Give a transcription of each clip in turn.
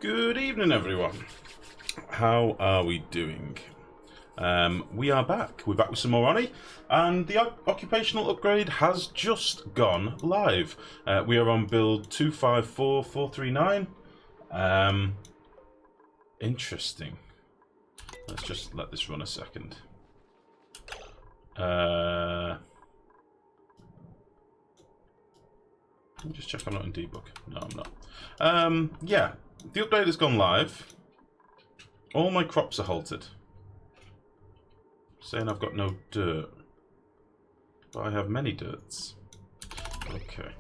Good evening, everyone. How are we doing? We are back. We're back with some more Oni, and the occupational upgrade has just gone live. We are on build 254439. Interesting. Let's just let this run a second. Let me just check I'm not in debug. No, I'm not. Yeah, the update has gone live. All my crops are halted. Saying I've got no dirt. But I have many dirts. Okay.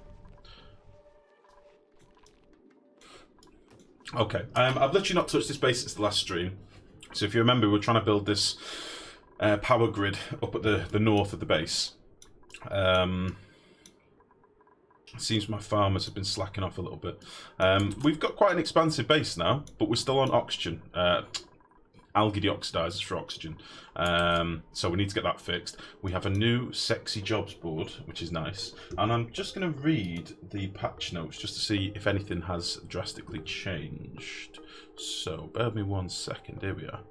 Okay, I've literally not touched this base since the last stream. So if you remember, we were trying to build this power grid up at the north of the base. It seems my farmers have been slacking off a little bit. We've got quite an expansive base now, but we're still on oxygen. Algae deoxidizers for oxygen. So we need to get that fixed. We have a new sexy jobs board, which is nice. And I'm just going to read the patch notes just to see if anything has drastically changed. So, bear with me 1 second. Here we are.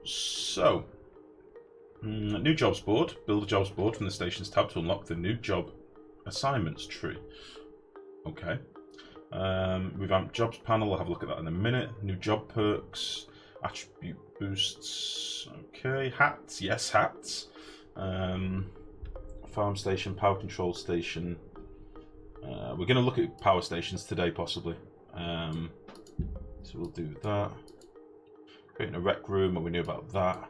So, new jobs board. Build a jobs board from the stations tab to unlock the new job assignments tree. Okay. Revamped jobs panel. I'll have a look at that in a minute. New job perks. Attribute boosts. Okay. Hats. Yes, hats. Farm station. Power control station. We're going to look at power stations today, possibly. So we'll do that. Creating a rec room. What we knew about that.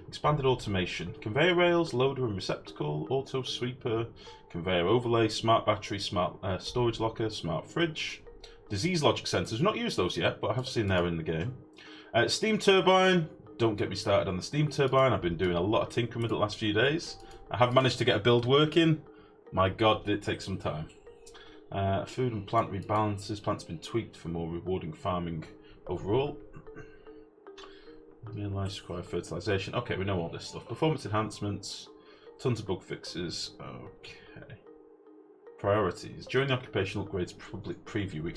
Expanded automation. Conveyor rails, loader and receptacle, auto sweeper, conveyor overlay, smart battery, smart storage locker, smart fridge. Disease logic sensors. We've not used those yet, but I have seen there in the game. Steam turbine. Don't get me started on the steam turbine. I've been doing a lot of tinkering with it the last few days. I have managed to get a build working. My god, did it take some time. Food and plant rebalances. Plants been tweaked for more rewarding farming overall. Realize require fertilization. Okay, we know all this stuff. Performance enhancements, tons of bug fixes. Okay. Priorities. During the occupational upgrades public preview, we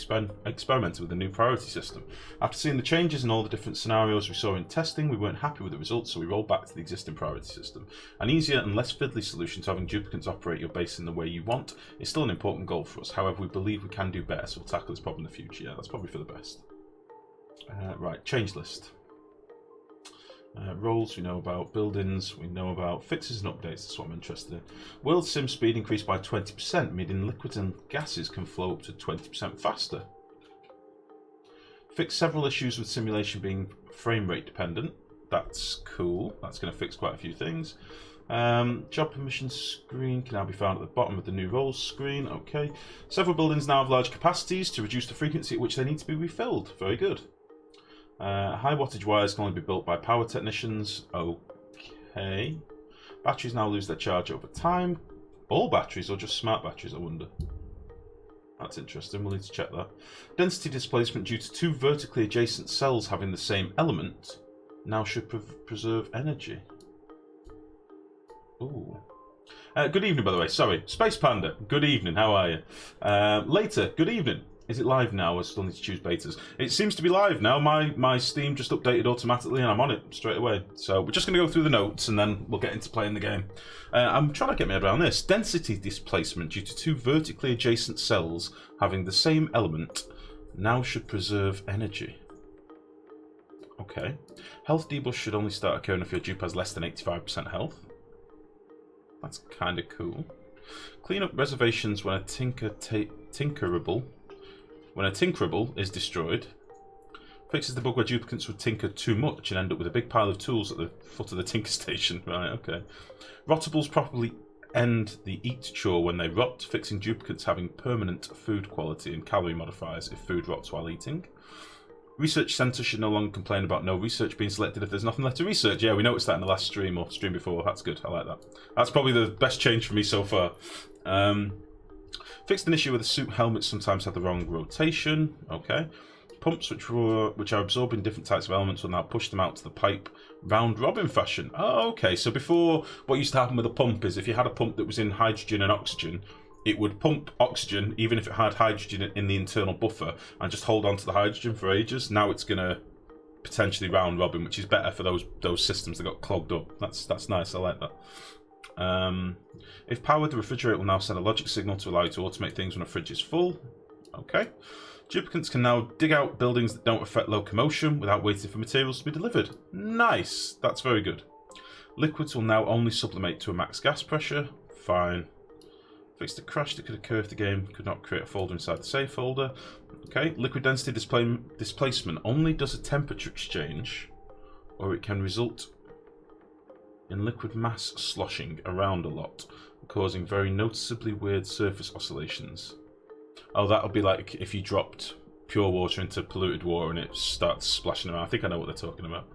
experimented with a new priority system. After seeing the changes in all the different scenarios we saw in testing, we weren't happy with the results, so we rolled back to the existing priority system. An easier and less fiddly solution to having duplicates operate your base in the way you want is still an important goal for us. However, we believe we can do better, so we'll tackle this problem in the future. Yeah, that's probably for the best. Right, change list. Roles we know about, buildings we know about, fixes and updates, that's what I'm interested in. World sim speed increased by 20%, meaning liquids and gases can flow up to 20% faster. Fix several issues with simulation being frame rate dependent, that's cool, that's going to fix quite a few things. Job permission screen can now be found at the bottom of the new roles screen, okay. Several buildings now have large capacities to reduce the frequency at which they need to be refilled, very good. High wattage wires can only be built by power technicians. Okay. Batteries now lose their charge over time. All batteries or just smart batteries, I wonder. That's interesting. We'll need to check that. Density displacement due to two vertically adjacent cells having the same element now should preserve energy. Ooh. Good evening, by the way. Sorry. Space Panda. Good evening. How are you? Later. Good evening. Is it live now? I still need to choose betas. It seems to be live now. My Steam just updated automatically and I'm on it straight away. So we're just going to go through the notes and then we'll get into playing the game. I'm trying to get my head around this. Density displacement due to two vertically adjacent cells having the same element now should preserve energy. Okay. Health debuff should only start occurring if your dupe has less than 85% health. That's kind of cool. Clean up reservations when a tinkerable is destroyed. Fixes the bug where duplicates would tinker too much and end up with a big pile of tools at the foot of the tinker station. Right, okay. Rottables properly end the eat chore when they rot, fixing duplicates having permanent food quality and calorie modifiers if food rots while eating. Research centre should no longer complain about no research being selected if there's nothing left to research. Yeah, we noticed that in the last stream or stream before. That's good. I like that. That's probably the best change for me so far. Fixed an issue where the suit helmets sometimes have the wrong rotation. Okay. Pumps which are absorbing different types of elements will now push them out to the pipe round robin fashion. Oh, okay. So before, what used to happen with a pump is if you had a pump that was in hydrogen and oxygen, it would pump oxygen even if it had hydrogen in the internal buffer and just hold on to the hydrogen for ages. Now it's going to potentially round robin, which is better for those systems that got clogged up. That's nice. I like that. If powered, the refrigerator will now send a logic signal to allow you to automate things when a fridge is full. Okay. Duplicants can now dig out buildings that don't affect locomotion without waiting for materials to be delivered. Nice. That's very good. Liquids will now only sublimate to a max gas pressure. Fine. Fix the crash that could occur if the game could not create a folder inside the save folder. Okay. Liquid density displacement only does a temperature exchange, or it can result in liquid mass sloshing around a lot, causing very noticeably weird surface oscillations. Oh, that'll be like if you dropped pure water into polluted water and it starts splashing around. I think I know what they're talking about.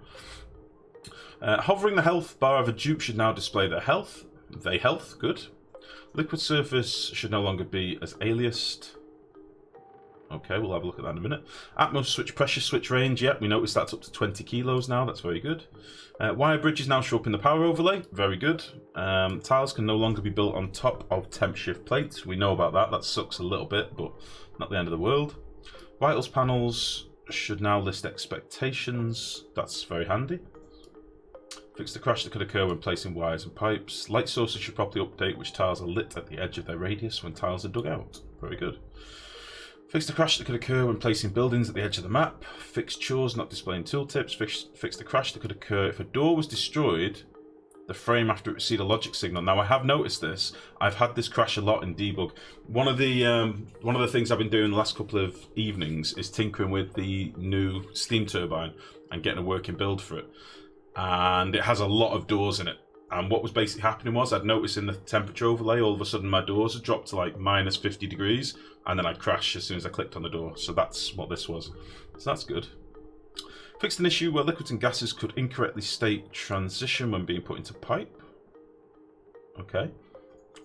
Hovering the health bar of a dupe should now display their health. Good. Liquid surface should no longer be as aliased. Okay, we'll have a look at that in a minute. Atmos switch, pressure switch range. Yep, we noticed that's up to 20 kilos now. That's very good. Wire bridges now show up in the power overlay. Very good. Tiles can no longer be built on top of temp shift plates. We know about that. That sucks a little bit, but not the end of the world. Vitals panels should now list expectations. That's very handy. Fix the crash that could occur when placing wires and pipes. Light sources should properly update which tiles are lit at the edge of their radius when tiles are dug out. Very good. Fix the crash that could occur when placing buildings at the edge of the map. Fix chores not displaying tooltips. Fix the crash that could occur if a door was destroyed the frame after it received a logic signal. Now, I have noticed this. I've had this crash a lot in debug. One of the things I've been doing the last couple of evenings is tinkering with the new steam turbine and getting a working build for it. And it has a lot of doors in it. And what was basically happening was I'd noticed in the temperature overlay, all of a sudden my doors had dropped to like minus 50 degrees, and then I'd crash as soon as I clicked on the door. So that's what this was. So that's good. Fixed an issue where liquids and gases could incorrectly state transition when being put into pipe. Okay.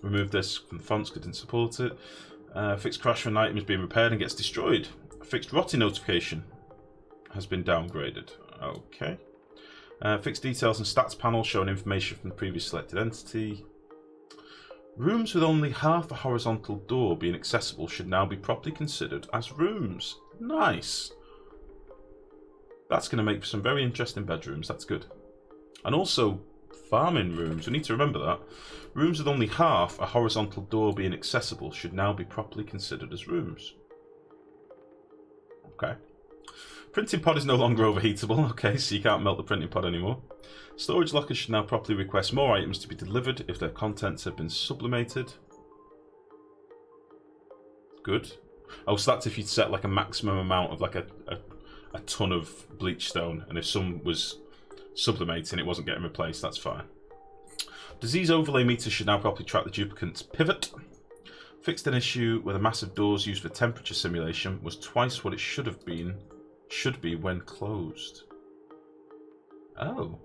Remove this from the fonts because it didn't support it. Fixed crash when an item is being repaired and gets destroyed. Fixed rotting notification has been downgraded. Okay. Fixed details and stats panel showing information from the previous selected entity. Rooms with only half a horizontal door being accessible should now be properly considered as rooms. Nice. That's going to make for some very interesting bedrooms. That's good. And also farming rooms. We need to remember that. Rooms with only half a horizontal door being accessible should now be properly considered as rooms. Okay. Printing pod is no longer overheatable, okay, so you can't melt the printing pod anymore. Storage lockers should now properly request more items to be delivered if their contents have been sublimated. Good. Oh, so that's if you'd set like a maximum amount of like a ton of bleach stone, and if some was sublimating, it wasn't getting replaced, that's fine. Disease overlay meter should now properly track the duplicant's pivot. Fixed an issue where the massive doors used for temperature simulation was twice what it should be when closed. Oh.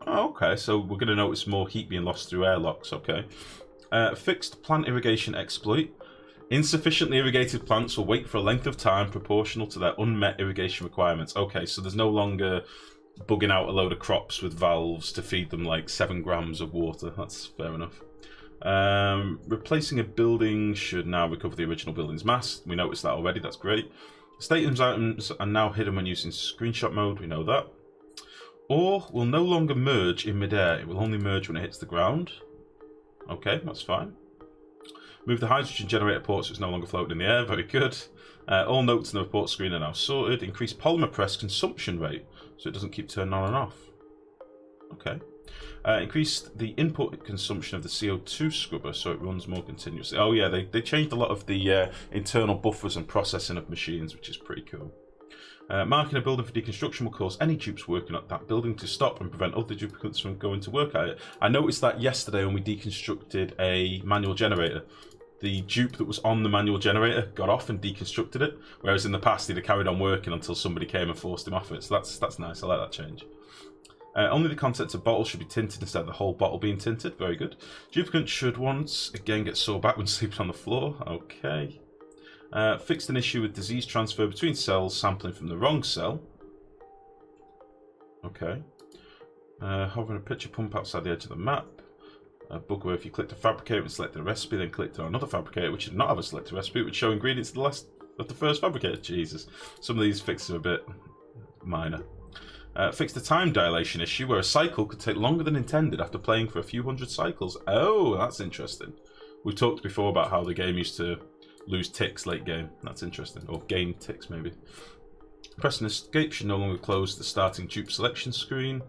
Okay, so we're going to notice more heat being lost through airlocks, okay. Fixed plant irrigation exploit. Insufficiently irrigated plants will wait for a length of time proportional to their unmet irrigation requirements. Okay, so there's no longer bugging out a load of crops with valves to feed them like 7 grams of water. That's fair enough. Replacing a building should now recover the original building's mass. We noticed that already, that's great. Status items are now hidden when using screenshot mode, we know that. Ore will no longer merge in midair, it will only merge when it hits the ground. Okay, that's fine. Move the hydrogen generator port so it's no longer floating in the air, very good. All notes in the report screen are now sorted. Increase polymer press consumption rate so it doesn't keep turning on and off. Okay. Increased the input consumption of the CO2 scrubber so it runs more continuously. Oh yeah, they changed a lot of the internal buffers and processing of machines, which is pretty cool. Marking a building for deconstruction will cause any dupes working at that building to stop and prevent other duplicates from going to work at it. I noticed that yesterday when we deconstructed a manual generator. The dupe that was on the manual generator got off and deconstructed it, whereas in the past he'd have carried on working until somebody came and forced him off it. So that's nice, I like that change. Only the contents of bottles should be tinted instead of the whole bottle being tinted. Very good. Duplicant should once again get sore back when sleeping on the floor. Okay. Fixed an issue with disease transfer between cells sampling from the wrong cell. Okay. Hovering a picture pump outside the edge of the map. Book if you clicked a fabricator and selected a recipe, then clicked on another fabricator which did not have a selected recipe, it would show ingredients of the first fabricator. Jesus, some of these fixes are a bit minor. Fixed the time dilation issue where a cycle could take longer than intended after playing for a few hundred cycles. Oh, that's interesting. We've talked before about how the game used to lose ticks late game. That's interesting. Or gain ticks, maybe. Pressing escape should no longer close the starting dupe selection screen.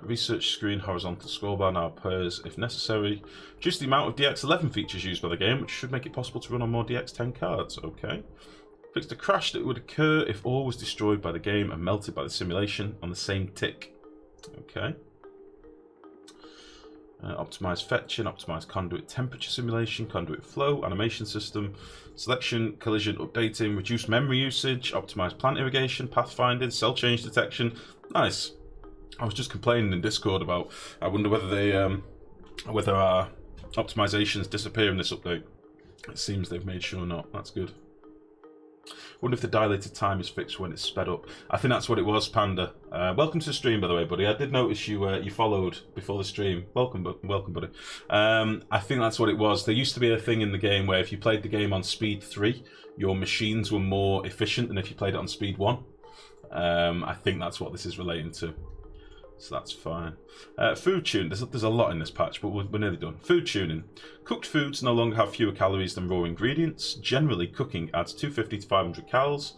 Research screen, horizontal scroll bar now appears if necessary. Reduce the amount of DX11 features used by the game, which should make it possible to run on more DX10 cards. Okay. Fixed a crash that would occur if ore was destroyed by the game and melted by the simulation on the same tick. Okay. Optimize fetching, optimize conduit temperature simulation, conduit flow, animation system, selection, collision updating, reduce memory usage, optimize plant irrigation, pathfinding, cell change detection. Nice. I was just complaining in Discord about, I wonder whether they, whether our optimizations disappear in this update. It seems they've made sure not. That's good. Wonder if the dilated time is fixed when it's sped up. I think that's what it was, Panda. Welcome to the stream, by the way, buddy. I did notice you you followed before the stream. Welcome, buddy. I think that's what it was. There used to be a thing in the game where if you played the game on speed 3, your machines were more efficient than if you played it on speed 1. I think that's what this is relating to. So that's fine. Food tune. There's a lot in this patch, but we're nearly done. Food tuning. Cooked foods no longer have fewer calories than raw ingredients. Generally, cooking adds 250 to 500 calories.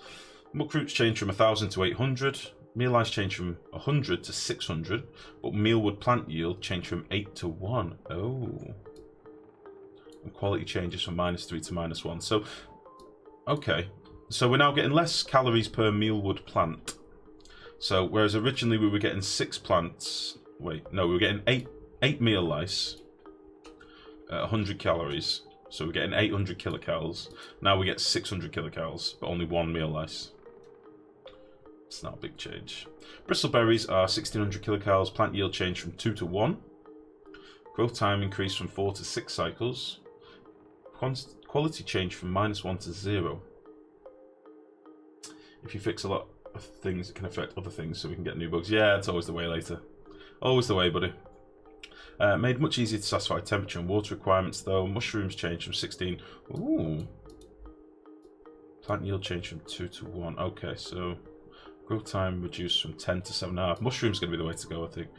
Muck change from 1,000 to 800. Meal ice change from 100 to 600. But mealwood plant yield change from 8 to 1. Oh. And quality changes from -3 to -1. So, okay. So we're now getting less calories per mealwood plant. So, whereas originally we were getting 6 plants... Wait, no, we were getting 8 meal lice at 100 calories. So we're getting 800 kilocalories. Now we get 600 kilocalories, but only 1 meal lice. It's not a big change. Bristleberries are 1600 kilocalories. Plant yield change from 2 to 1. Growth time increase from 4 to 6 cycles. Quality change from -1 to 0. If you fix a lot of things, it can affect other things, so we can get new bugs. Yeah, it's always the way later. Always the way, buddy. Made much easier to satisfy temperature and water requirements, though. Mushrooms change from 16. Ooh. Plant yield change from 2 to 1. Okay, so growth time reduced from 10 to 7.5. Mushrooms going to be the way to go, I think.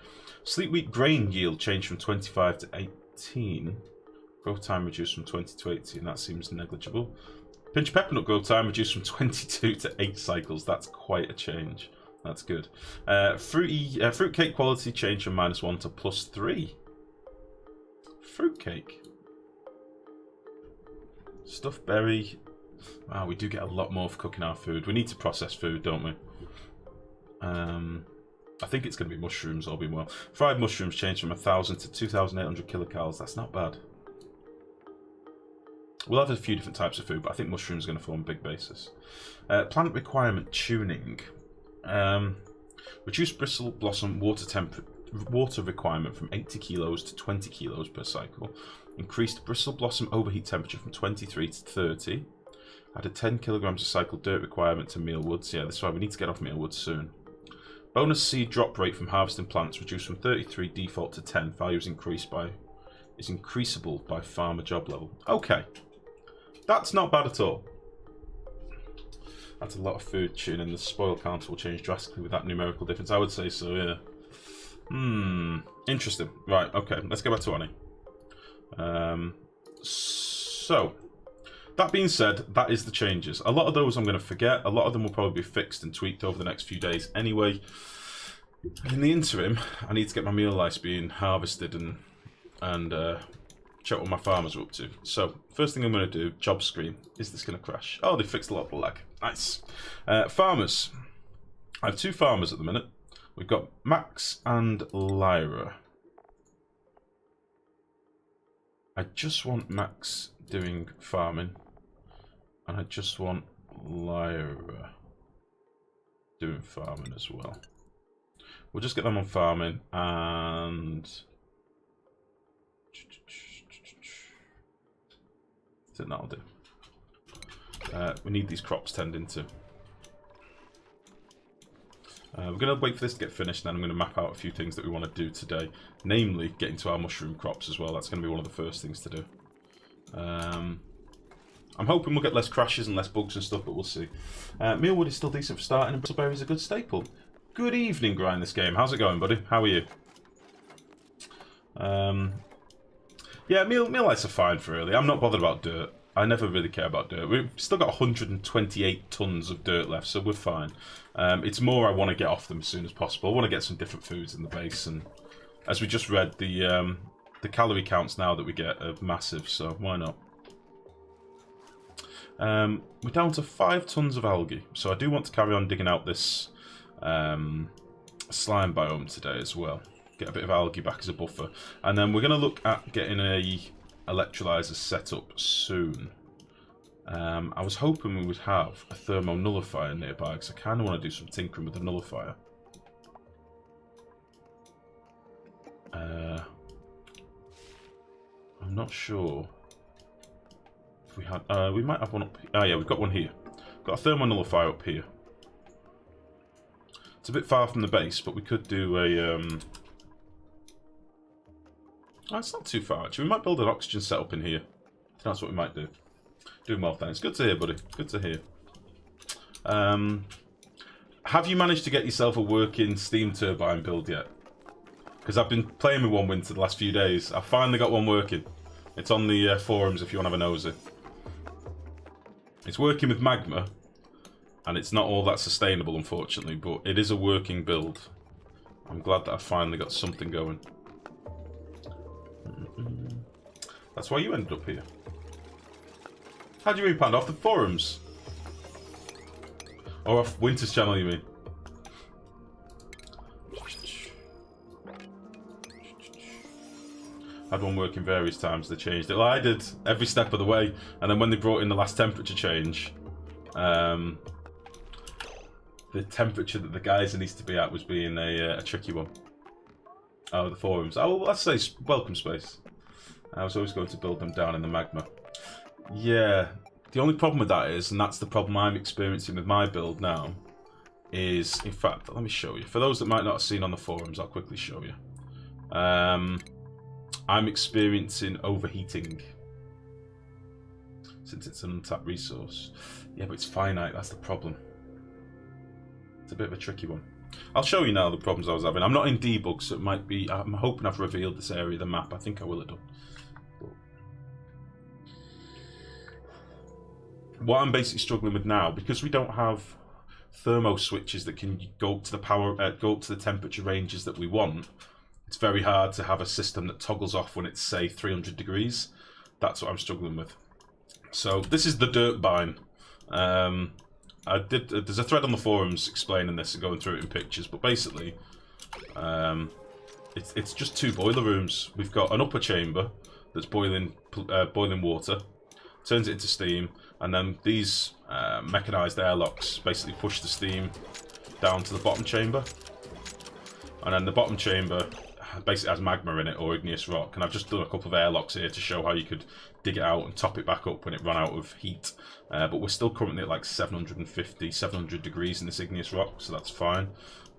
Sleep wheat grain yield changed from 25 to 18. Growth time reduced from 20 to 18. That seems negligible. Pinch peppermint growth time reduced from 22 to 8 cycles. That's quite a change. That's good. Fruitcake quality change from -1 to +3. Fruitcake. Stuffed berry. Wow, we do get a lot more for cooking our food. We need to process food, don't we? I think it's going to be mushrooms, all being well. Fried mushrooms change from 1,000 to 2,800 kilocalories. That's not bad. We'll have a few different types of food, but I think mushrooms are going to form a big basis. Plant requirement tuning. Reduce bristle blossom water requirement from 80 kilos to 20 kilos per cycle. Increased bristle blossom overheat temperature from 23 to 30. Added 10 kilograms of cycle dirt requirement to mealwoods. Yeah, that's why we need to get off mealwoods soon. Bonus seed drop rate from harvesting plants reduced from 33 default to 10. Value is increasable by farmer job level. Okay. That's not bad at all. That's a lot of food tuning. The spoil count will change drastically with that numerical difference. I would say so, yeah. Interesting. Right, okay. Let's go back to Annie. So, that being said, that is the changes. A lot of those I'm going to forget. A lot of them will probably be fixed and tweaked over the next few days anyway. In the interim, I need to get my meal lice being harvested and check what my farmers are up to. So, first thing I'm going to do, job screen. Is this going to crash? Oh, they fixed a lot of the lag. Nice. Farmers. I have 2 farmers at the minute. We've got Max and Lyra. I just want Max doing farming. And I just want Lyra doing farming as well. We'll just get them on farming and... I think that'll do. We need these crops tending to. We're going to wait for this to get finished, and then I'm going to map out a few things that we want to do today. Namely, get into our mushroom crops as well. That's going to be one of the first things to do. I'm hoping we'll get less crashes and less bugs and stuff, but we'll see. Mealwood is still decent for starting, and bristleberry is a good staple. Good evening, Grind This Game. How's it going, buddy? How are you? Yeah, meal lights are fine for early. I'm not bothered about dirt. I never really care about dirt. We've still got 128 tons of dirt left, so we're fine. It's more I want to get off them as soon as possible. I want to get some different foods in the base, and as we just read, the calorie counts now that we get are massive, so why not? We're down to 5 tons of algae, so I do want to carry on digging out this slime biome today as well. Get a bit of algae back as a buffer, and then we're going to look at getting a electrolyzer set up soon. I was hoping we would have a thermo nullifier nearby, because I kind of want to do some tinkering with the nullifier. I'm not sure if we had. We might have one up. Oh yeah, we've got one here. Got a thermo nullifier up here. It's a bit far from the base, but we could do a. Oh, it's not too far actually. We might build an oxygen setup in here. That's what we might do. Doing well, thanks. Good to hear, buddy. Good to hear. Have you managed to get yourself a working steam turbine build yet? Because I've been playing with one winter the last few days. I finally got one working. It's on the forums if you want to have a nosy. It's working with magma, and it's not all that sustainable, unfortunately, but it is a working build. I'm glad that I finally got something going. That's why you ended up here. How do you mean, Panda? Off the forums? Or off Winter's channel, you mean? Had one working various times, they changed it. Well, I did every step of the way, and then when they brought in the last temperature change, the temperature that the geyser needs to be at was being a tricky one. Oh, the forums. Oh, well, let's say welcome space. I was always going to build them down in the magma. Yeah, the only problem with that is, and that's the problem I'm experiencing with my build now, is, in fact, let me show you. For those that might not have seen on the forums, I'll quickly show you. I'm experiencing overheating, since it's an untapped resource. Yeah, but it's finite, that's the problem. It's a bit of a tricky one. I'll show you now the problems I was having. I'm not in debug, so it might be... I'm hoping I've revealed this area of the map. I think I will have done. But what I'm basically struggling with now, because we don't have thermo switches that can go up to the power, go up to the temperature ranges that we want, it's very hard to have a system that toggles off when it's, say, 300 degrees. That's what I'm struggling with. So this is the dirt bind. There's a thread on the forums explaining this and going through it in pictures, but basically, it's just 2 boiler rooms. We've got an upper chamber that's boiling water, turns it into steam, and then these mechanized airlocks basically push the steam down to the bottom chamber, and then the bottom chamber basically has magma in it or igneous rock, and I've just done a couple of airlocks here to show how you could dig it out and top it back up when it ran out of heat, but we're still currently at like 700 degrees in this igneous rock, so that's fine.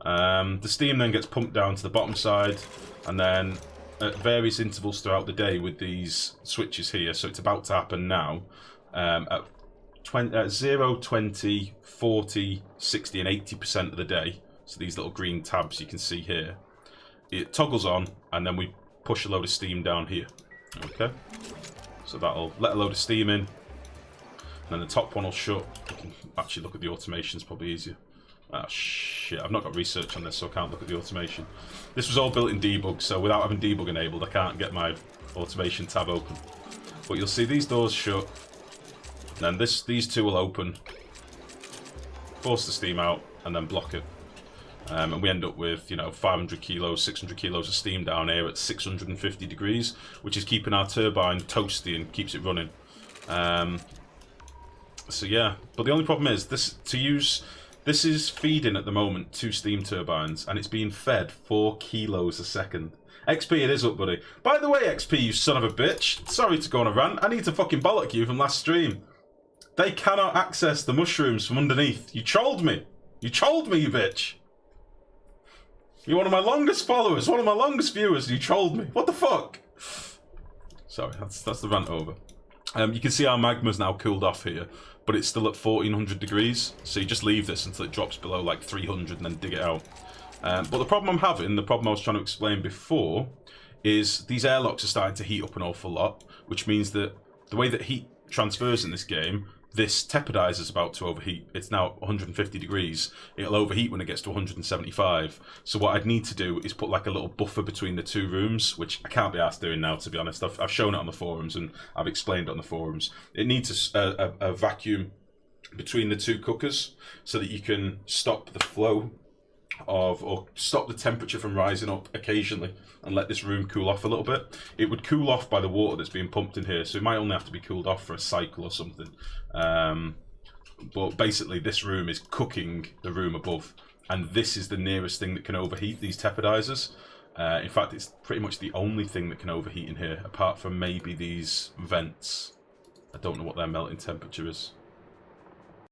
The steam then gets pumped down to the bottom side, and then at various intervals throughout the day with these switches here, so it's about to happen now, at 0, 20, 40, 60 and 80% of the day, so these little green tabs you can see here, it toggles on, and then we push a load of steam down here. Okay, so that'll let a load of steam in, and then the top one will shut. You can actually look at the automation, it's probably easier. Ah shit, I've not got research on this, so I can't look at the automation. This was all built in debug, so without having debug enabled, I can't get my automation tab open. But you'll see these doors shut, and then these 2 will open, force the steam out, and then block it. And we end up with, you know, 500 kilos, 600 kilos of steam down here at 650 degrees, which is keeping our turbine toasty and keeps it running. So yeah, but the only problem is this is feeding at the moment 2 steam turbines, and it's being fed 4 kilos a second. XP, it is up, buddy. By the way, XP, you son of a bitch. Sorry to go on a rant. I need to fucking bollock you from last stream. They cannot access the mushrooms from underneath. You trolled me. You trolled me, you bitch. You're one of my longest followers, one of my longest viewers, and you trolled me. What the fuck? Sorry, that's the rant over. You can see our magma's now cooled off here, but it's still at 1400 degrees. So you just leave this until it drops below like 300 and then dig it out. But the problem I'm having, the problem I was trying to explain before, is these airlocks are starting to heat up an awful lot, which means that the way that heat transfers in this game, this tepidizer's about to overheat. It's now 150 degrees. It'll overheat when it gets to 175. So what I'd need to do is put like a little buffer between the two rooms, which I can't be asked doing now, to be honest. I've shown it on the forums and I've explained it on the forums. It needs a vacuum between the two cookers so that you can stop the flow of, or stop the temperature from rising up occasionally and let this room cool off a little bit. It would cool off by the water that's being pumped in here, so it might only have to be cooled off for a cycle or something. But basically this room is cooking the room above, and this is the nearest thing that can overheat, these tepidizers. In fact, it's pretty much the only thing that can overheat in here, apart from maybe these vents. I don't know what their melting temperature is.